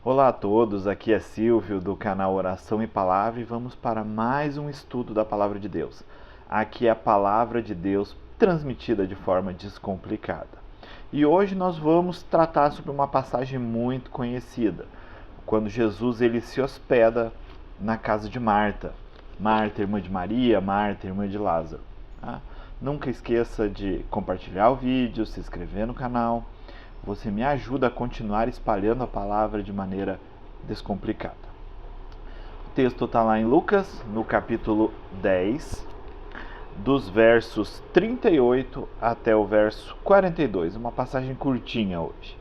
Olá a todos, aqui é Silvio do canal Oração e Palavra e vamos para mais um estudo da Palavra de Deus. Aqui é a Palavra de Deus transmitida de forma descomplicada. E hoje nós vamos tratar sobre uma passagem muito conhecida, quando Jesus ele se hospeda na casa de Marta. Marta, irmã de Maria, Marta, irmã de Lázaro. Nunca esqueça de compartilhar o vídeo, se inscrever no canal. Você me ajuda a continuar espalhando a palavra de maneira descomplicada. O texto está lá em Lucas, no capítulo 10, dos versos 38 até o verso 42. Uma passagem curtinha hoje.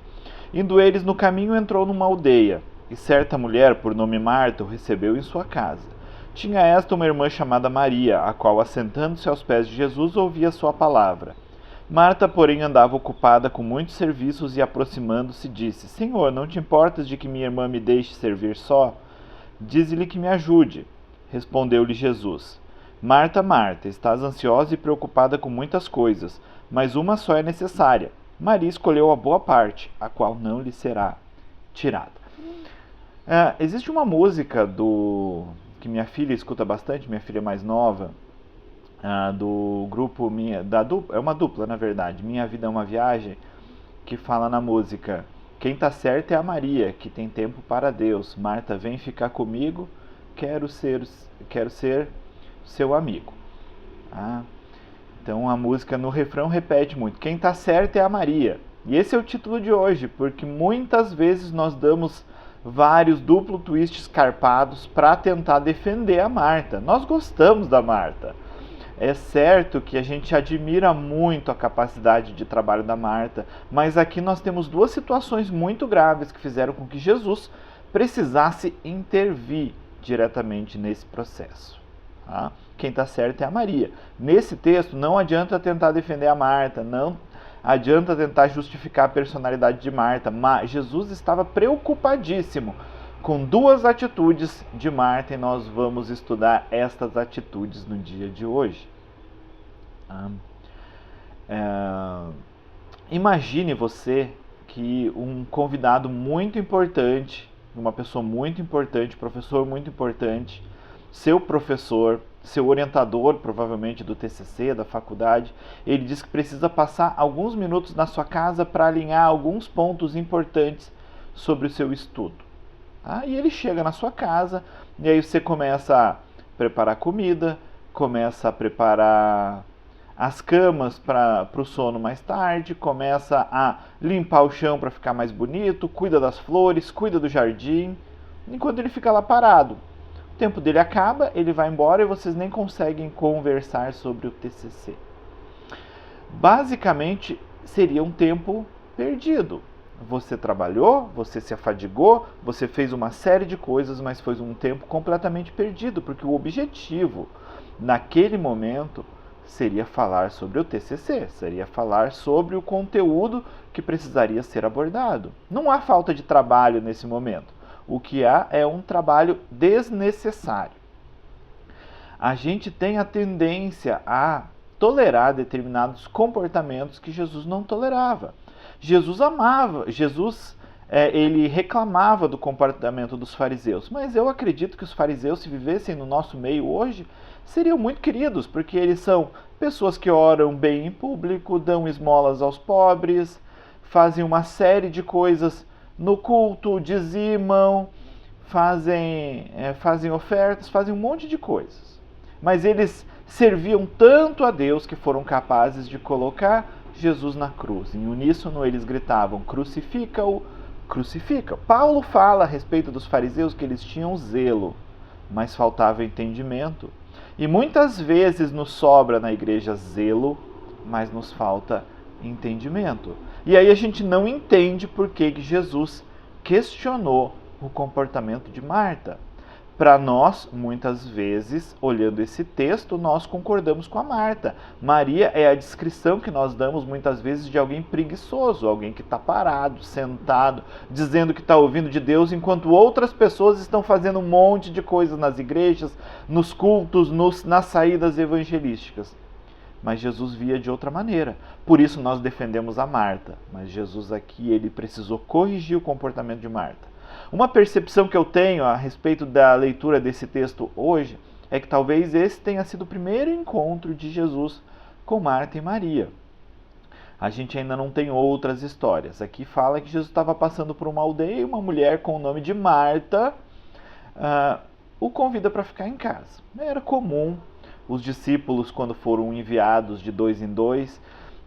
Indo eles no caminho, entrou numa aldeia, e certa mulher, por nome Marta, o recebeu em sua casa. Tinha esta uma irmã chamada Maria, a qual, assentando-se aos pés de Jesus, ouvia sua palavra. Marta, porém, andava ocupada com muitos serviços e, aproximando-se, disse: Senhor, não te importas de que minha irmã me deixe servir só? Dize-lhe que me ajude. Respondeu-lhe Jesus: Marta, Marta, estás ansiosa e preocupada com muitas coisas, mas uma só é necessária. Maria escolheu a boa parte, a qual não lhe será tirada. Existe uma música que minha filha escuta bastante, minha filha mais nova, do grupo é uma dupla na verdade, Minha Vida é uma Viagem, que fala na música: quem tá certo é a Maria, que tem tempo para Deus. Marta, vem ficar comigo, quero ser seu amigo. Então a música no refrão repete muito: quem tá certo é a Maria. E esse é o título de hoje, porque muitas vezes nós damos vários duplo twists carpados para tentar defender a Marta. Nós gostamos da Marta. É certo que a gente admira muito a capacidade de trabalho da Marta, mas aqui nós temos duas situações muito graves que fizeram com que Jesus precisasse intervir diretamente nesse processo. Quem está certo é a Maria. Nesse texto não adianta tentar defender a Marta, não adianta tentar justificar a personalidade de Marta, mas Jesus estava preocupadíssimo com duas atitudes de Marta, e nós vamos estudar estas atitudes no dia de hoje. Imagine você que um convidado muito importante, uma pessoa muito importante, professor muito importante, seu professor, seu orientador, provavelmente do TCC, da faculdade, ele diz que precisa passar alguns minutos na sua casa para alinhar alguns pontos importantes sobre o seu estudo. E ele chega na sua casa, e aí você começa a preparar comida, começa a preparar as camas para o sono mais tarde, começa a limpar o chão para ficar mais bonito, cuida das flores, cuida do jardim, enquanto ele fica lá parado. O tempo dele acaba, ele vai embora e vocês nem conseguem conversar sobre o TCC. Basicamente, seria um tempo perdido. Você trabalhou, você se afadigou, você fez uma série de coisas, mas foi um tempo completamente perdido, porque o objetivo naquele momento seria falar sobre o TCC, seria falar sobre o conteúdo que precisaria ser abordado. Não há falta de trabalho nesse momento. O que há é um trabalho desnecessário. A gente tem a tendência a tolerar determinados comportamentos que Jesus não tolerava. Ele reclamava do comportamento dos fariseus, mas eu acredito que os fariseus, se vivessem no nosso meio hoje, seriam muito queridos, porque eles são pessoas que oram bem em público, dão esmolas aos pobres, fazem uma série de coisas no culto, dizimam, fazem ofertas, fazem um monte de coisas. Mas eles serviam tanto a Deus que foram capazes de colocar Jesus na cruz. Em uníssono eles gritavam: crucifica-o, crucifica. Paulo fala a respeito dos fariseus que eles tinham zelo, mas faltava entendimento. E muitas vezes nos sobra na igreja zelo, mas nos falta entendimento. E aí a gente não entende por que Jesus questionou o comportamento de Marta. Para nós, muitas vezes, olhando esse texto, nós concordamos com a Marta. Maria é a descrição que nós damos muitas vezes de alguém preguiçoso, alguém que está parado, sentado, dizendo que está ouvindo de Deus, enquanto outras pessoas estão fazendo um monte de coisas nas igrejas, nos cultos, nas saídas evangelísticas. Mas Jesus via de outra maneira. Por isso nós defendemos a Marta. Mas Jesus aqui, ele precisou corrigir o comportamento de Marta. Uma percepção que eu tenho a respeito da leitura desse texto hoje é que talvez esse tenha sido o primeiro encontro de Jesus com Marta e Maria. A gente ainda não tem outras histórias. Aqui fala que Jesus estava passando por uma aldeia e uma mulher com o nome de Marta o convida para ficar em casa. Era comum, os discípulos, quando foram enviados de 2 em 2,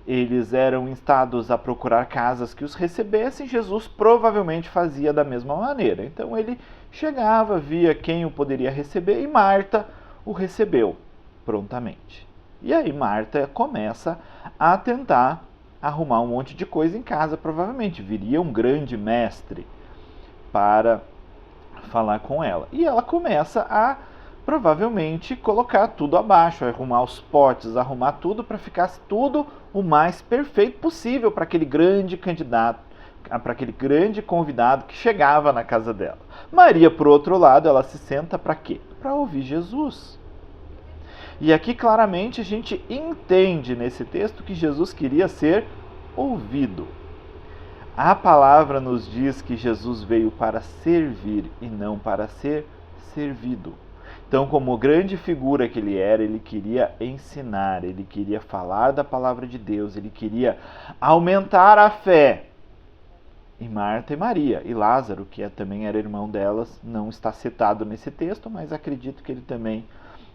eles eram instados a procurar casas que os recebessem. Jesus provavelmente fazia da mesma maneira. Então ele chegava, via quem o poderia receber e Marta o recebeu prontamente. E aí Marta começa a tentar arrumar um monte de coisa em casa, provavelmente. Viria um grande mestre para falar com ela. E ela começa a, provavelmente, colocar tudo abaixo, arrumar os potes, arrumar tudo para ficar tudo o mais perfeito possível para aquele grande candidato, para aquele grande convidado que chegava na casa dela. Maria, por outro lado, ela se senta para quê? Para ouvir Jesus. E aqui claramente a gente entende nesse texto que Jesus queria ser ouvido. A palavra nos diz que Jesus veio para servir e não para ser servido. Então, como grande figura que ele era, ele queria ensinar, ele queria falar da palavra de Deus, ele queria aumentar a fé em Marta e Maria. E Lázaro, que também era irmão delas, não está citado nesse texto, mas acredito que ele também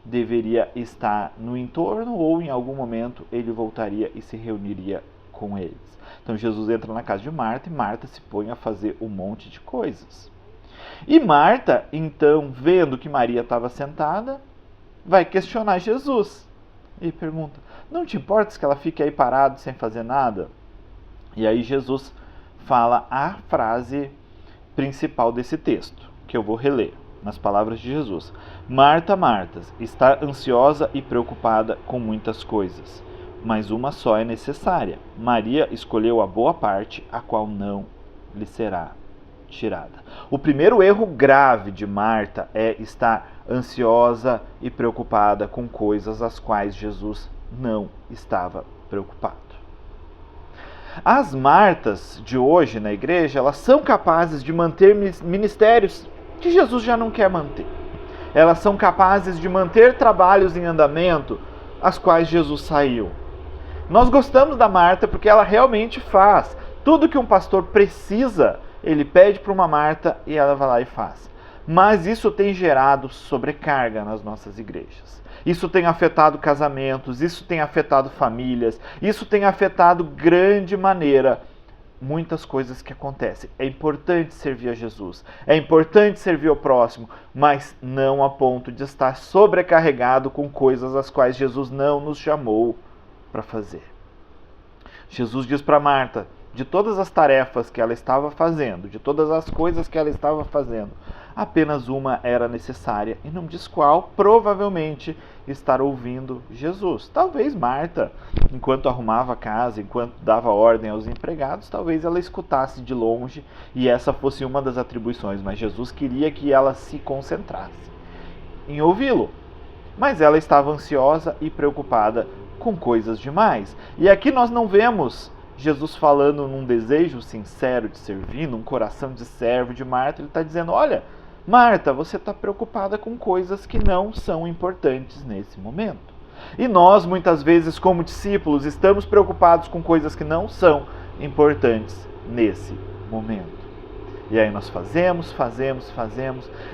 deveria estar no entorno ou em algum momento ele voltaria e se reuniria com eles. Então Jesus entra na casa de Marta e Marta se põe a fazer um monte de coisas. E Marta, então, vendo que Maria estava sentada, vai questionar Jesus. E pergunta, não te importa que ela fique aí parada sem fazer nada? E aí Jesus fala a frase principal desse texto, que eu vou reler, nas palavras de Jesus. Marta, Marta, está ansiosa e preocupada com muitas coisas, mas uma só é necessária. Maria escolheu a boa parte, a qual não lhe será tirada. O primeiro erro grave de Marta é estar ansiosa e preocupada com coisas as quais Jesus não estava preocupado. As Martas de hoje na igreja, elas são capazes de manter ministérios que Jesus já não quer manter. Elas são capazes de manter trabalhos em andamento, as quais Jesus saiu. Nós gostamos da Marta porque ela realmente faz tudo que um pastor precisa. Ele pede para uma Marta e ela vai lá e faz. Mas isso tem gerado sobrecarga nas nossas igrejas. Isso tem afetado casamentos, isso tem afetado famílias, isso tem afetado grande maneira muitas coisas que acontecem. É importante servir a Jesus, é importante servir ao próximo, mas não a ponto de estar sobrecarregado com coisas as quais Jesus não nos chamou para fazer. Jesus diz para Marta, de todas as tarefas que ela estava fazendo, de todas as coisas que ela estava fazendo, apenas uma era necessária, e não diz qual, provavelmente estar ouvindo Jesus. Talvez Marta, enquanto arrumava a casa, enquanto dava ordem aos empregados, talvez ela escutasse de longe e essa fosse uma das atribuições, mas Jesus queria que ela se concentrasse em ouvi-lo. Mas ela estava ansiosa e preocupada com coisas demais. E aqui nós não vemos Jesus falando num desejo sincero de servir, num coração de servo de Marta. Ele está dizendo, olha, Marta, você está preocupada com coisas que não são importantes nesse momento. E nós, muitas vezes, como discípulos, estamos preocupados com coisas que não são importantes nesse momento. E aí nós fazemos,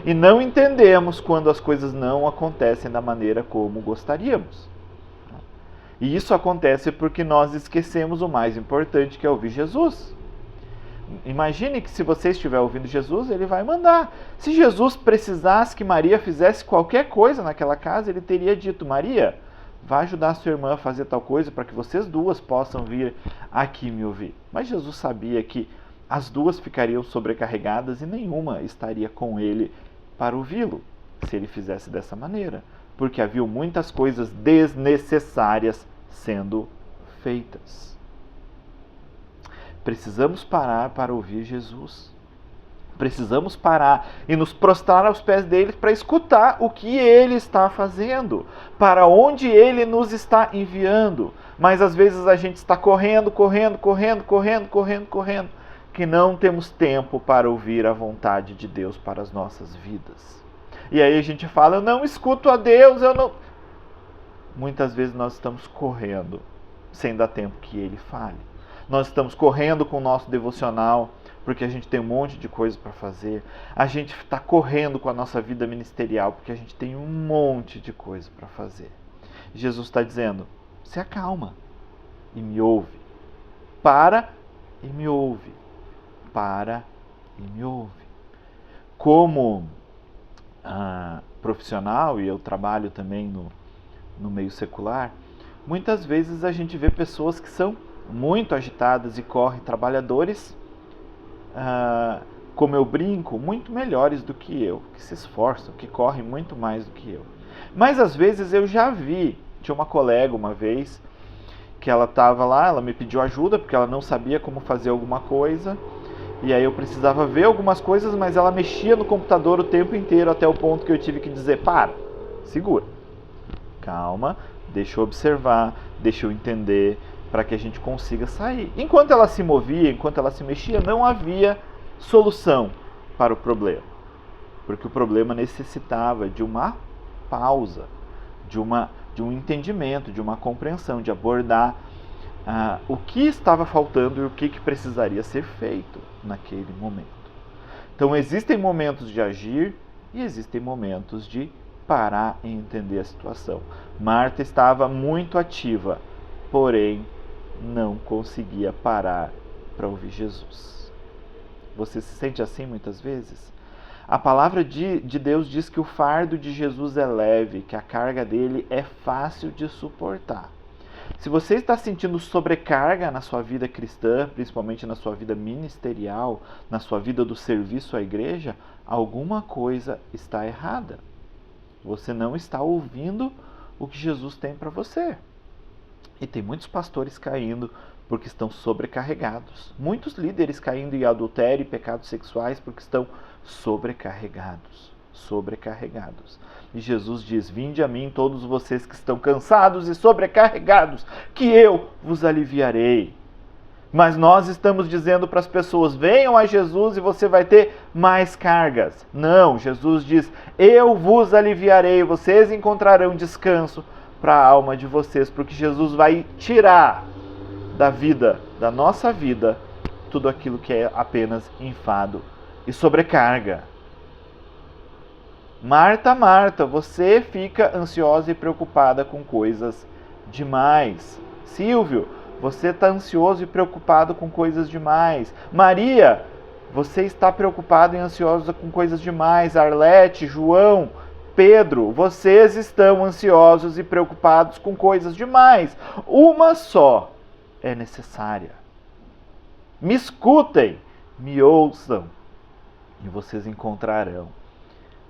e não entendemos quando as coisas não acontecem da maneira como gostaríamos. E isso acontece porque nós esquecemos o mais importante, que é ouvir Jesus. Imagine que se você estiver ouvindo Jesus, ele vai mandar. Se Jesus precisasse que Maria fizesse qualquer coisa naquela casa, ele teria dito, Maria, vai ajudar a sua irmã a fazer tal coisa para que vocês duas possam vir aqui me ouvir. Mas Jesus sabia que as duas ficariam sobrecarregadas e nenhuma estaria com ele para ouvi-lo, se ele fizesse dessa maneira. Porque havia muitas coisas desnecessárias sendo feitas. Precisamos parar para ouvir Jesus. Precisamos parar e nos prostrar aos pés dele para escutar o que ele está fazendo, para onde ele nos está enviando. Mas às vezes a gente está correndo, que não temos tempo para ouvir a vontade de Deus para as nossas vidas. E aí a gente fala, eu não escuto a Deus, eu não... Muitas vezes nós estamos correndo, sem dar tempo que Ele fale. Nós estamos correndo com o nosso devocional, porque a gente tem um monte de coisa para fazer. A gente está correndo com a nossa vida ministerial, porque a gente tem um monte de coisa para fazer. Jesus está dizendo, se acalma e me ouve. Para e me ouve. Para e me ouve. Como profissional, e eu trabalho também no meio secular, muitas vezes a gente vê pessoas que são muito agitadas e correm, trabalhadores, como eu brinco, muito melhores do que eu, que se esforçam, que correm muito mais do que eu. Mas às vezes eu já vi, tinha uma colega uma vez, que ela estava lá, ela me pediu ajuda, porque ela não sabia como fazer alguma coisa, e aí eu precisava ver algumas coisas, mas ela mexia no computador o tempo inteiro, até o ponto que eu tive que dizer, para, segura, calma, deixa eu observar, deixa eu entender, para que a gente consiga sair. Enquanto ela se movia, enquanto ela se mexia, não havia solução para o problema. Porque o problema necessitava de uma pausa, de um entendimento, de uma compreensão, de abordar o que estava faltando e o que precisaria ser feito naquele momento. Então existem momentos de agir e existem momentos de parar e entender a situação. Marta estava muito ativa, porém não conseguia parar para ouvir Jesus. Você se sente assim muitas vezes? A palavra de Deus diz que o fardo de Jesus é leve, que a carga dele é fácil de suportar. Se você está sentindo sobrecarga na sua vida cristã, principalmente na sua vida ministerial, na sua vida do serviço à igreja, alguma coisa está errada. Você não está ouvindo o que Jesus tem para você. E tem muitos pastores caindo porque estão sobrecarregados. Muitos líderes caindo em adultério e pecados sexuais porque estão sobrecarregados. E Jesus diz, vinde a mim todos vocês que estão cansados e sobrecarregados, que eu vos aliviarei. Mas nós estamos dizendo para as pessoas, venham a Jesus e você vai ter mais cargas. Não, Jesus diz, eu vos aliviarei, vocês encontrarão descanso para a alma de vocês, porque Jesus vai tirar da nossa vida, tudo aquilo que é apenas enfado e sobrecarga. Marta, Marta, você fica ansiosa e preocupada com coisas demais. Silvio, você está ansioso e preocupado com coisas demais. Maria, você está preocupado e ansiosa com coisas demais. Arlete, João, Pedro, vocês estão ansiosos e preocupados com coisas demais. Uma só é necessária. Me escutem, me ouçam, e vocês encontrarão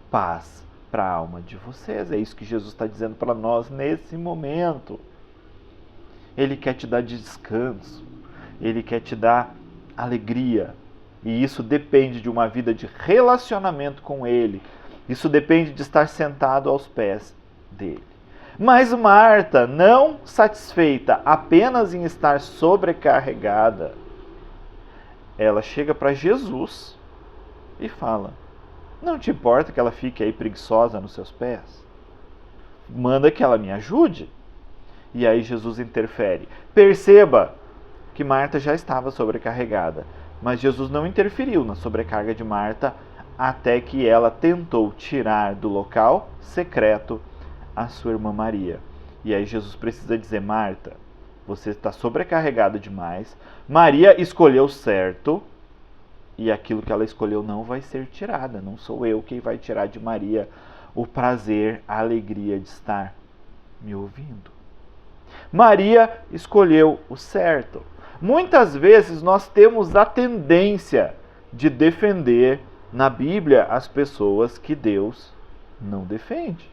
paz para a alma de vocês. É isso que Jesus está dizendo para nós nesse momento. Ele quer te dar descanso, Ele quer te dar alegria, e isso depende de uma vida de relacionamento com Ele. Isso depende de estar sentado aos pés dele. Mas Marta, não satisfeita apenas em estar sobrecarregada, ela chega para Jesus e fala, não te importa que ela fique aí preguiçosa nos seus pés? Manda que ela me ajude. E aí Jesus interfere. Perceba que Marta já estava sobrecarregada, mas Jesus não interferiu na sobrecarga de Marta até que ela tentou tirar do local secreto a sua irmã Maria. E aí Jesus precisa dizer, Marta, você está sobrecarregada demais, Maria escolheu certo, e aquilo que ela escolheu não vai ser tirada, não sou eu quem vai tirar de Maria o prazer, a alegria de estar me ouvindo. Maria escolheu o certo. Muitas vezes nós temos a tendência de defender na Bíblia as pessoas que Deus não defende.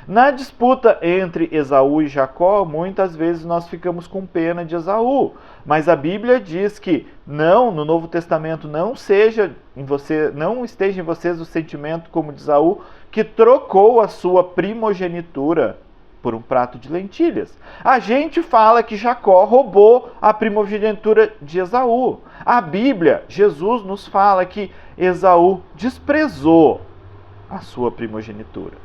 Na disputa entre Esaú e Jacó, muitas vezes nós ficamos com pena de Esaú, mas a Bíblia diz que não, no Novo Testamento, não esteja em vocês o sentimento como de Esaú, que trocou a sua primogenitura por um prato de lentilhas. A gente fala que Jacó roubou a primogenitura de Esaú. A Bíblia, Jesus nos fala que Esaú desprezou a sua primogenitura.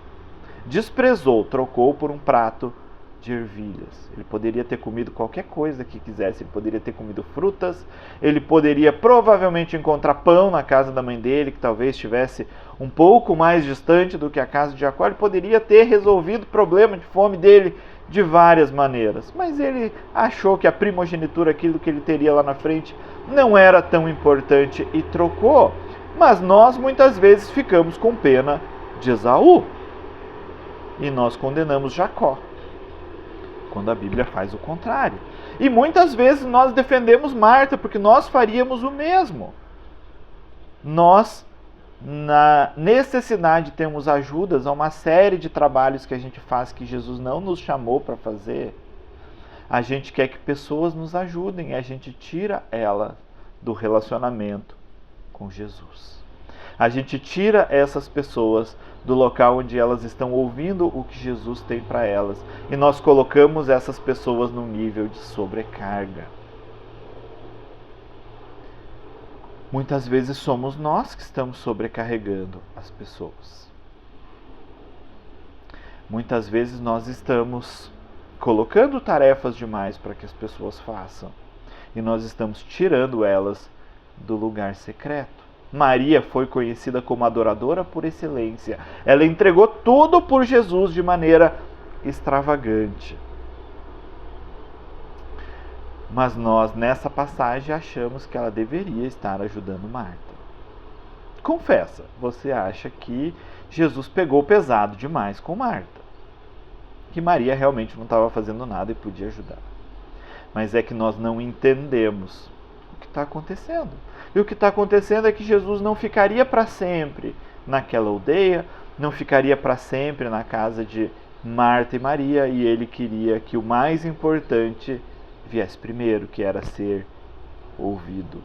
Desprezou, trocou por um prato de ervilhas. Ele poderia ter comido qualquer coisa que quisesse. Ele poderia ter comido frutas. Ele poderia provavelmente encontrar pão na casa da mãe dele, que talvez estivesse um pouco mais distante do que a casa de Jacó. Ele poderia ter resolvido o problema de fome dele de várias maneiras. Mas ele achou que a primogenitura, aquilo que ele teria lá na frente, não era tão importante e trocou. Mas nós muitas vezes ficamos com pena de Esaú. E nós condenamos Jacó, quando a Bíblia faz o contrário. E muitas vezes nós defendemos Marta, porque nós faríamos o mesmo. Nós, na necessidade, temos ajudas a uma série de trabalhos que a gente faz que Jesus não nos chamou para fazer. A gente quer que pessoas nos ajudem e a gente tira ela do relacionamento com Jesus. A gente tira essas pessoas do local onde elas estão ouvindo o que Jesus tem para elas. E nós colocamos essas pessoas num nível de sobrecarga. Muitas vezes somos nós que estamos sobrecarregando as pessoas. Muitas vezes nós estamos colocando tarefas demais para que as pessoas façam. E nós estamos tirando elas do lugar secreto. Maria foi conhecida como adoradora por excelência. Ela entregou tudo por Jesus de maneira extravagante. Mas nós, nessa passagem, achamos que ela deveria estar ajudando Marta. Confessa, você acha que Jesus pegou pesado demais com Marta. Que Maria realmente não estava fazendo nada e podia ajudar. Mas é que nós não entendemos o que está acontecendo. E o que está acontecendo é que Jesus não ficaria para sempre naquela aldeia, não ficaria para sempre na casa de Marta e Maria, e ele queria que o mais importante viesse primeiro, que era ser ouvido.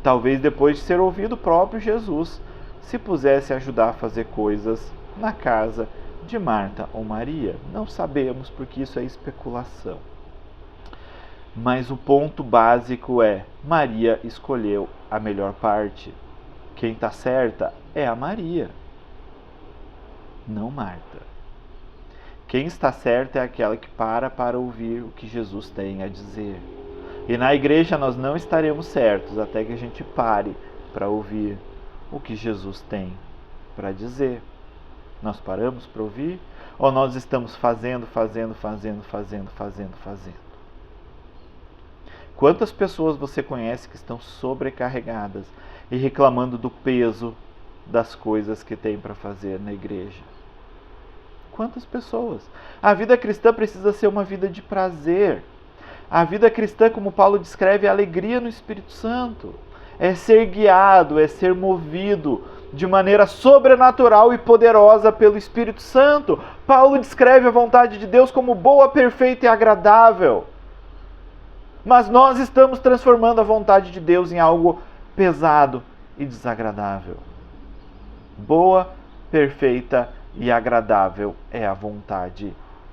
Talvez depois de ser ouvido, o próprio Jesus se pusesse a ajudar a fazer coisas na casa de Marta ou Maria. Não sabemos, porque isso é especulação. Mas o ponto básico é: Maria escolheu a melhor parte. Quem está certa é a Maria, não Marta. Quem está certa é aquela que para ouvir o que Jesus tem a dizer. E na igreja nós não estaremos certos até que a gente pare para ouvir o que Jesus tem para dizer. Nós paramos para ouvir? Ou nós estamos fazendo? Quantas pessoas você conhece que estão sobrecarregadas e reclamando do peso das coisas que tem para fazer na igreja? Quantas pessoas? A vida cristã precisa ser uma vida de prazer. A vida cristã, como Paulo descreve, é alegria no Espírito Santo. É ser guiado, é ser movido de maneira sobrenatural e poderosa pelo Espírito Santo. Paulo descreve a vontade de Deus como boa, perfeita e agradável. Mas nós estamos transformando a vontade de Deus em algo pesado e desagradável. Boa, perfeita e agradável é a vontade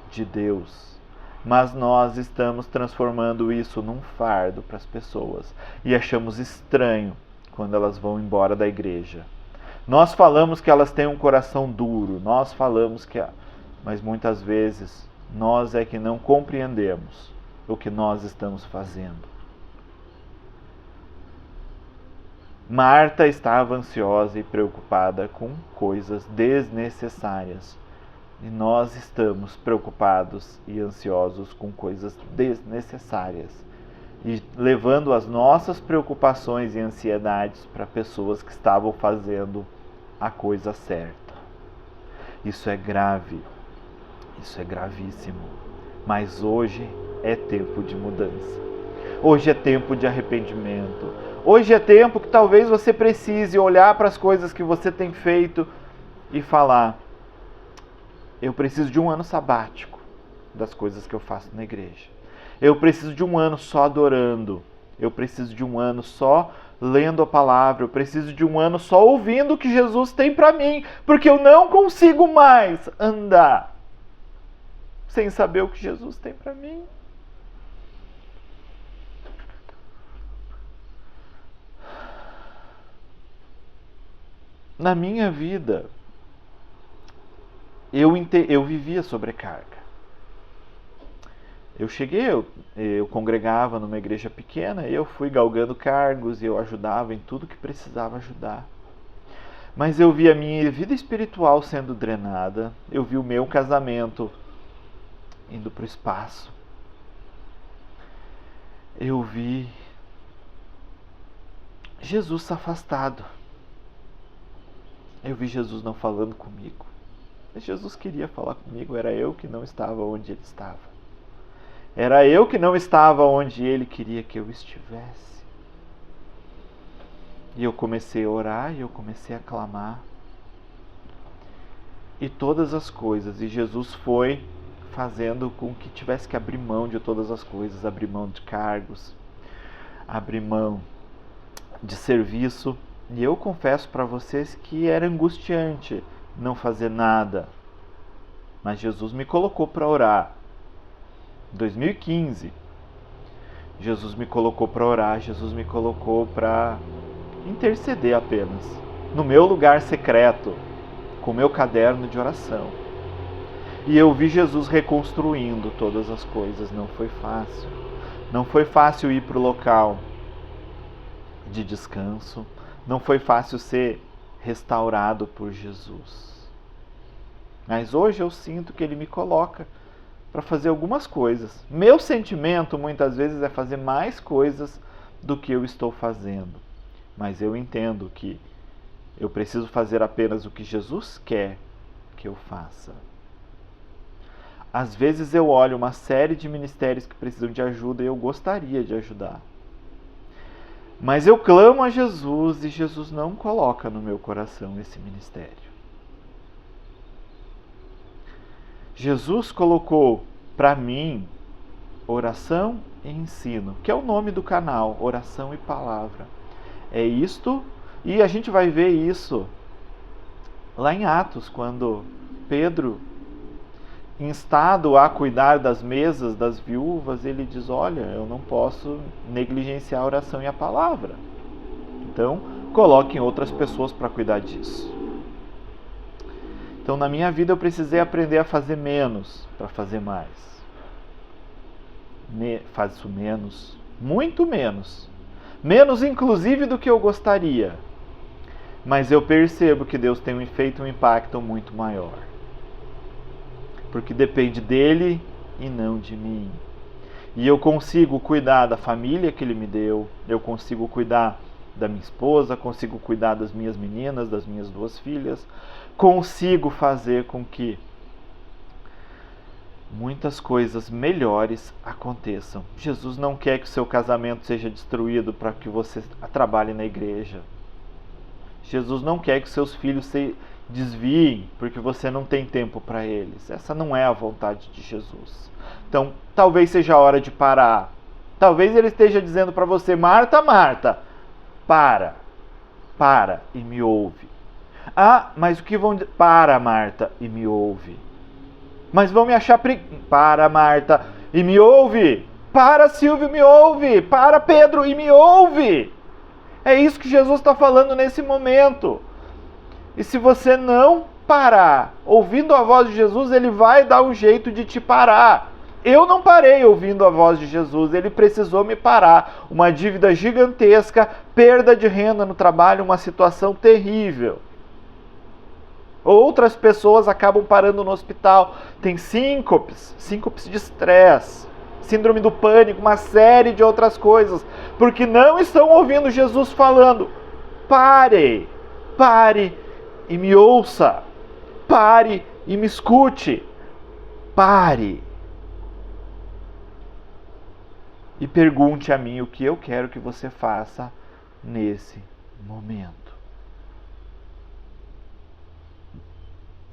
de Deus. Mas nós estamos transformando isso num fardo para as pessoas e achamos estranho quando elas vão embora da igreja. Nós falamos que elas têm um coração duro, mas muitas vezes nós é que não compreendemos o que nós estamos fazendo. Marta estava ansiosa e preocupada com coisas desnecessárias. E nós estamos preocupados e ansiosos com coisas desnecessárias. E levando as nossas preocupações e ansiedades para pessoas que estavam fazendo a coisa certa. Isso é grave. Isso é gravíssimo. Mas hoje é tempo de mudança. Hoje é tempo de arrependimento. Hoje é tempo que talvez você precise olhar para as coisas que você tem feito e falar: eu preciso de um ano sabático das coisas que eu faço na igreja. Eu preciso de um ano só adorando. Eu preciso de um ano só lendo a palavra. Eu preciso de um ano só ouvindo o que Jesus tem para mim, porque eu não consigo mais andar sem saber o que Jesus tem para mim. Na minha vida, eu vivia sobrecarga. Eu congregava numa igreja pequena, eu fui galgando cargos e eu ajudava em tudo que precisava ajudar. Mas eu vi a minha vida espiritual sendo drenada, eu vi o meu casamento indo para o espaço. Eu vi Jesus afastado. Eu vi Jesus não falando comigo. Jesus queria falar comigo, era eu que não estava onde ele estava. Era eu que não estava onde ele queria que eu estivesse. E eu comecei a orar e eu comecei a clamar. E todas as coisas. E Jesus foi fazendo com que tivesse que abrir mão de todas as coisas. Abrir mão de cargos. Abrir mão de serviço. E eu confesso para vocês que era angustiante não fazer nada. Mas Jesus me colocou para orar. Em 2015, Jesus me colocou para orar, Jesus me colocou para interceder apenas, no meu lugar secreto, com meu caderno de oração. E eu vi Jesus reconstruindo todas as coisas, não foi fácil. Não foi fácil ir para o local de descanso, não foi fácil ser restaurado por Jesus. Mas hoje eu sinto que Ele me coloca para fazer algumas coisas. Meu sentimento muitas vezes é fazer mais coisas do que eu estou fazendo. Mas eu entendo que eu preciso fazer apenas o que Jesus quer que eu faça. Às vezes eu olho uma série de ministérios que precisam de ajuda e eu gostaria de ajudar. Mas eu clamo a Jesus e Jesus não coloca no meu coração esse ministério. Jesus colocou para mim oração e ensino, que é o nome do canal, Oração e Palavra. É isto, e a gente vai ver isso lá em Atos, quando Pedro, instado a cuidar das mesas das viúvas, ele diz: olha, eu não posso negligenciar a oração e a palavra. Então, coloquem outras pessoas para cuidar disso. Então, na minha vida, eu precisei aprender a fazer menos para fazer mais. Faço menos, muito menos. Menos, inclusive, do que eu gostaria. Mas eu percebo que Deus tem feito um impacto muito maior. Porque depende dele e não de mim. E eu consigo cuidar da família que ele me deu, eu consigo cuidar da minha esposa, consigo cuidar das minhas meninas, das minhas 2 filhas, consigo fazer com que muitas coisas melhores aconteçam. Jesus não quer que o seu casamento seja destruído para que você trabalhe na igreja. Jesus não quer que seus filhos se desviem porque você não tem tempo para eles. Essa não é a vontade de Jesus. Então, talvez seja a hora de parar. Talvez ele esteja dizendo para você: Marta, Marta, para e me ouve. Ah, mas o que vão dizer? Para, Marta, e me ouve. Mas vão me achar Para, Marta, e me ouve. Para, Silvio, me ouve. Para, Pedro, e me ouve. É isso que Jesus está falando nesse momento. E se você não parar ouvindo a voz de Jesus, ele vai dar um jeito de te parar. Eu não parei ouvindo a voz de Jesus, ele precisou me parar. Uma dívida gigantesca, perda de renda no trabalho, uma situação terrível. Outras pessoas acabam parando no hospital, tem síncopes de estresse, síndrome do pânico, uma série de outras coisas, porque não estão ouvindo Jesus falando: pare e me ouça, pare e me escute, pare e pergunte a mim o que eu quero que você faça nesse momento.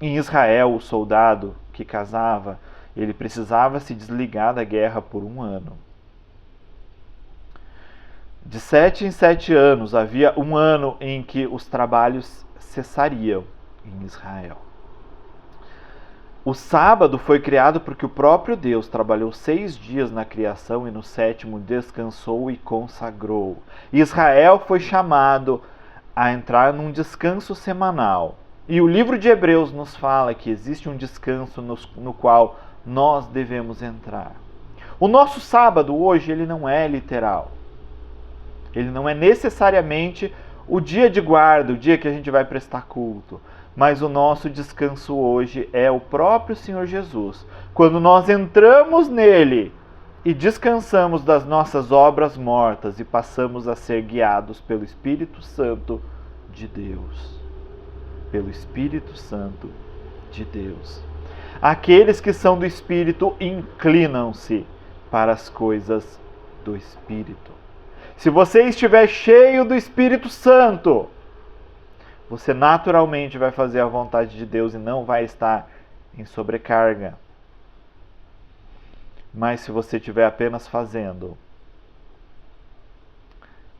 Em Israel, o soldado que casava, ele precisava se desligar da guerra por 1 ano. De 7 em 7 anos, havia 1 ano em que os trabalhos cessariam em Israel. O sábado foi criado porque o próprio Deus trabalhou 6 dias na criação e no 7º descansou e consagrou. Israel foi chamado a entrar num descanso semanal. E o livro de Hebreus nos fala que existe um descanso no qual nós devemos entrar. O nosso sábado hoje, ele não é literal. Ele não é necessariamente o dia de guarda, o dia que a gente vai prestar culto. Mas o nosso descanso hoje é o próprio Senhor Jesus. Quando nós entramos nele e descansamos das nossas obras mortas e passamos a ser guiados pelo Espírito Santo de Deus. Pelo Espírito Santo de Deus. Aqueles que são do Espírito inclinam-se para as coisas do Espírito. Se você estiver cheio do Espírito Santo, você naturalmente vai fazer a vontade de Deus e não vai estar em sobrecarga. Mas se você estiver apenas fazendo,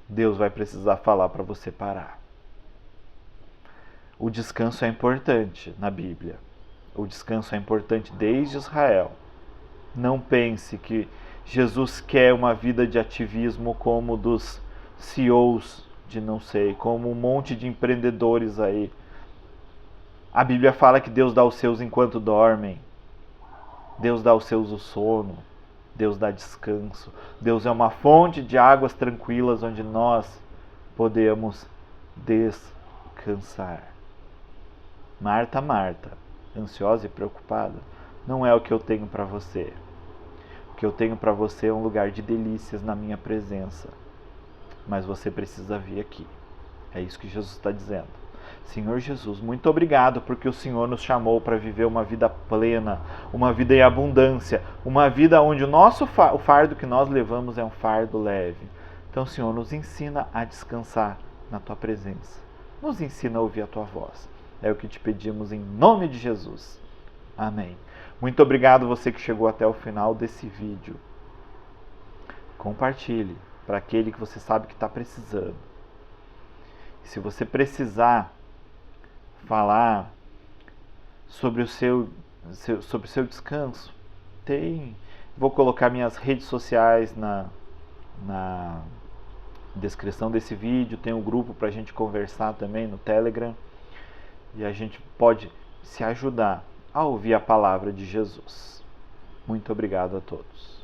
Deus vai precisar falar para você parar. O descanso é importante na Bíblia. O descanso é importante desde Israel. Não pense que Jesus quer uma vida de ativismo como dos CEOs de não sei, como um monte de empreendedores aí. A Bíblia fala que Deus dá aos seus enquanto dormem. Deus dá aos seus o sono. Deus dá descanso. Deus é uma fonte de águas tranquilas onde nós podemos descansar. Marta, Marta, ansiosa e preocupada, não é o que eu tenho para você. O que eu tenho para você é um lugar de delícias na minha presença. Mas você precisa vir aqui. É isso que Jesus está dizendo. Senhor Jesus, muito obrigado porque o Senhor nos chamou para viver uma vida plena, uma vida em abundância, uma vida onde o fardo que nós levamos é um fardo leve. Então, Senhor, nos ensina a descansar na Tua presença. Nos ensina a ouvir a Tua voz. É o que te pedimos em nome de Jesus. Amém. Muito obrigado você que chegou até o final desse vídeo. Compartilhe para aquele que você sabe que está precisando. E se você precisar falar sobre o seu descanso, vou colocar minhas redes sociais na descrição desse vídeo, tem um grupo para a gente conversar também no Telegram, e a gente pode se ajudar a ouvir a palavra de Jesus. Muito obrigado a todos.